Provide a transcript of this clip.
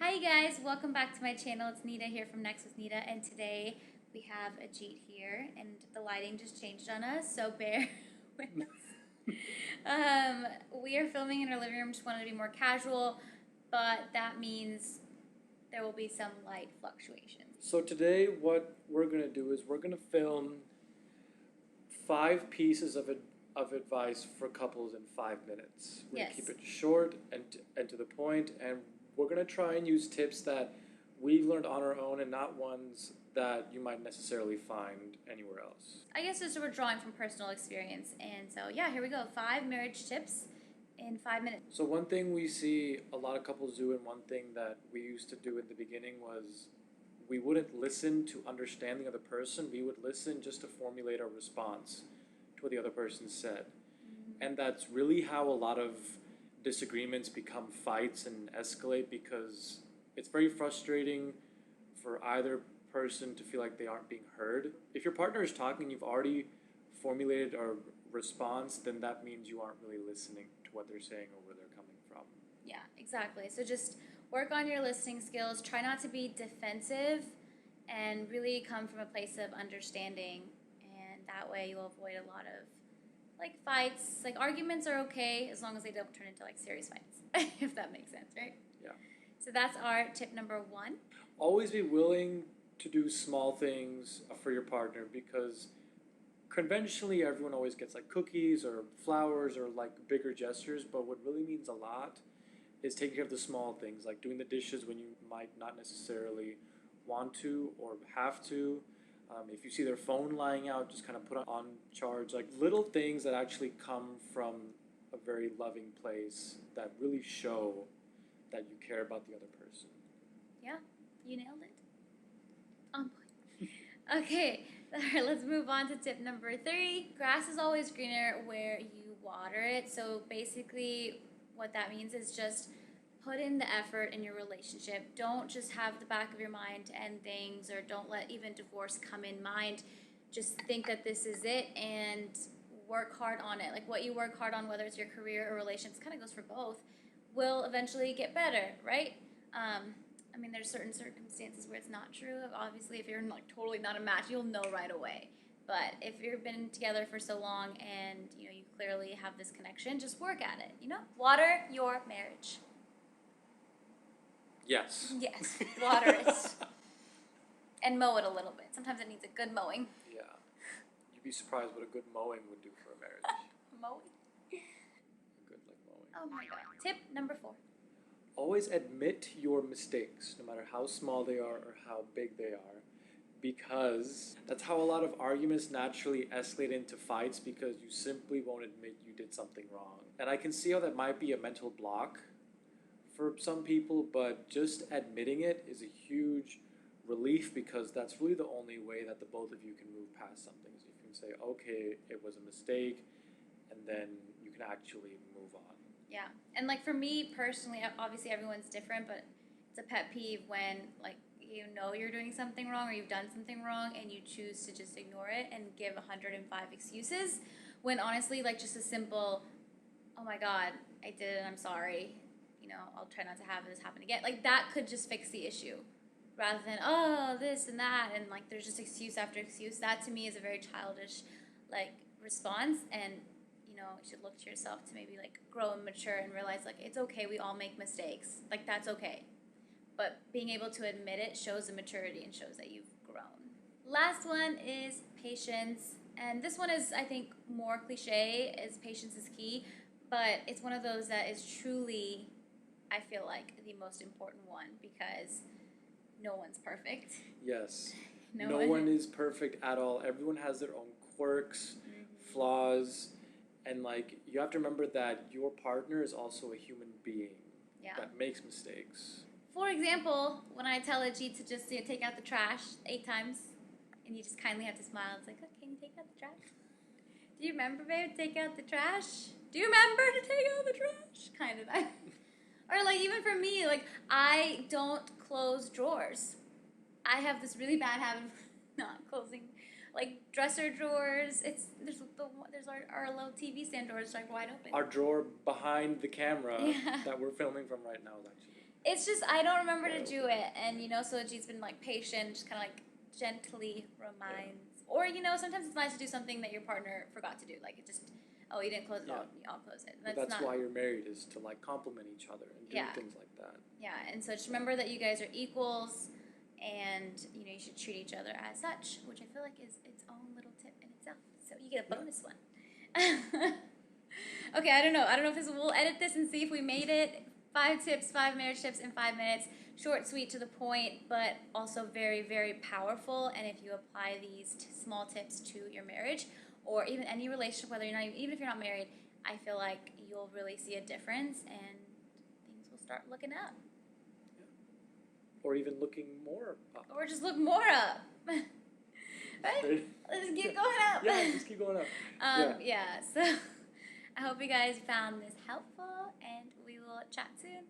Hi you guys, welcome back to my channel. It's Nita here from Next with Nita, and today we have Ajeet here, and the lighting just changed on us, so bear with us. We are filming in our living room, just wanted to be more casual, but that means there will be some light fluctuations. So today what we're going to do is we're going to film 5 pieces of advice for couples in 5 minutes. We're going to keep it short and to the point, and we're going to try and use tips that we've learned on our own and not ones that you might necessarily find anywhere else. I guess just we're drawing from personal experience, and so yeah, here we go. 5 marriage tips in 5 minutes. So one thing we see a lot of couples do, and one thing that we used to do in the beginning, was we wouldn't listen to understand the other person. We would listen just to formulate a response to what the other person said. Mm-hmm. And that's really how a lot of disagreements become fights and escalate, because it's very frustrating for either person to feel like they aren't being heard. If your partner is talking and you've already formulated a response, then that means you aren't really listening to what they're saying or where they're coming from. Yeah, exactly. So just work on your listening skills. Try not to be defensive and really come from a place of understanding. And that way you'll avoid a lot of fights. Arguments are okay as long as they don't turn into serious fights, if that makes sense, right? Yeah. So that's our tip number 1. Always be willing to do small things for your partner, because conventionally everyone always gets cookies or flowers or bigger gestures, but what really means a lot is taking care of the small things, like doing the dishes when you might not necessarily want to or have to. If you see their phone lying out, just kind of put it on charge. Little things that actually come from a very loving place that really show that you care about the other person. Yeah, you nailed it. On point. Okay, all right, let's move on to tip number 3. Grass is always greener where you water it. So basically what that means is just put in the effort in your relationship. Don't just have the back of your mind to end things, or don't let even divorce come in mind. Just think that this is it and work hard on it. What you work hard on, whether it's your career or relationships, kind of goes for both, will eventually get better, right? There's certain circumstances where it's not true. Obviously, if you're totally not a match, you'll know right away. But if you've been together for so long and you clearly have this connection, just work at it. Water your marriage. Yes. Yes, water it. And mow it a little bit. Sometimes it needs a good mowing. Yeah. You'd be surprised what a good mowing would do for a marriage. Mowing? A good mowing. Oh my god. Tip number 4. Always admit your mistakes, no matter how small they are or how big they are, because that's how a lot of arguments naturally escalate into fights, because you simply won't admit you did something wrong. And I can see how that might be a mental block for some people, but just admitting it is a huge relief, because that's really the only way that the both of you can move past something. So you can say, okay, it was a mistake, and then you can actually move on. Yeah, and for me personally, obviously everyone's different, but it's a pet peeve when you're doing something wrong or you've done something wrong and you choose to just ignore it and give 105 excuses, when honestly just a simple, oh my god, I did it, I'm sorry, I'll try not to have this happen again, that could just fix the issue, rather than this and that, and there's just excuse after excuse. That to me is a very childish response, and you should look to yourself to maybe grow and mature and realize it's okay, we all make mistakes, that's okay. But being able to admit it shows the maturity and shows that you've grown. Last one is patience, and this one is, I think, more cliche, as patience is key, but it's one of those that is truly, I feel the most important one, because no one's perfect. Yes. No one is perfect at all. Everyone has their own quirks, flaws, and you have to remember that your partner is also a human being that makes mistakes. For example, when I tell Ajeet to just take out the trash 8 times, and you just kindly have to smile, it's okay, can you take out the trash? Do you remember, babe, to take out the trash? Do you remember to take out the trash? Kind of that. Or even for me, I don't close drawers. I have this really bad habit of not closing dresser drawers. There's our little TV stand doors wide open. Our drawer behind the camera that we're filming from right now is actually. It's just I don't remember to do it, and so Ajeet's been like patient, just kind of like gently reminds, or sometimes it's nice to do something that your partner forgot to do, like it just you didn't close it, I'll close it. That's why you're married, is to like compliment each other and do things like that. Yeah, and so just remember that you guys are equals, and you should treat each other as such, which I feel like is its own little tip in itself. So you get a bonus one. Okay, I don't know if we'll edit this and see if we made it. 5 tips, 5 marriage tips in 5 minutes. Short, sweet, to the point, but also very, very powerful. And if you apply these small tips to your marriage, or even any relationship, whether even if you're not married, I feel like you'll really see a difference, and things will start looking up. Yeah. Or even looking more up. Or just look more up. Right? Let's keep going up. Yeah, just keep going up. So I hope you guys found this helpful, and we will chat soon.